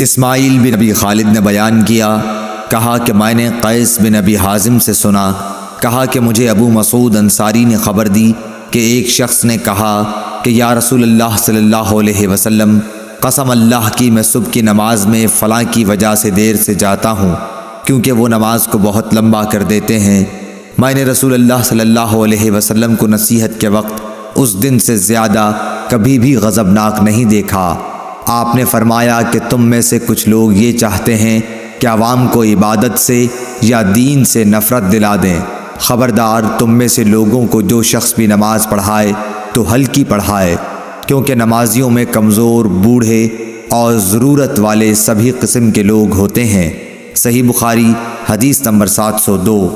اسماعیل بن ابی خالد نے بیان کیا، کہا کہ میں نے قیس بن ابی حازم سے سنا، کہا کہ مجھے ابو مسعود انصاری نے خبر دی کہ ایک شخص نے کہا کہ یا رسول اللہ صلی اللہ علیہ وسلم، قسم اللہ کی میں صبح کی نماز میں فلاں کی وجہ سے دیر سے جاتا ہوں کیونکہ وہ نماز کو بہت لمبا کر دیتے ہیں۔ میں نے رسول اللہ صلی اللہ علیہ وسلم کو نصیحت کے وقت اس دن سے زیادہ کبھی بھی غضبناک نہیں دیکھا۔ آپ نے فرمایا کہ تم میں سے کچھ لوگ یہ چاہتے ہیں کہ عوام کو عبادت سے یا دین سے نفرت دلا دیں۔ خبردار تم میں سے لوگوں کو جو شخص بھی نماز پڑھائے تو ہلکی پڑھائے، کیونکہ نمازیوں میں کمزور، بوڑھے اور ضرورت والے سبھی قسم کے لوگ ہوتے ہیں۔ صحیح بخاری حدیث نمبر 702۔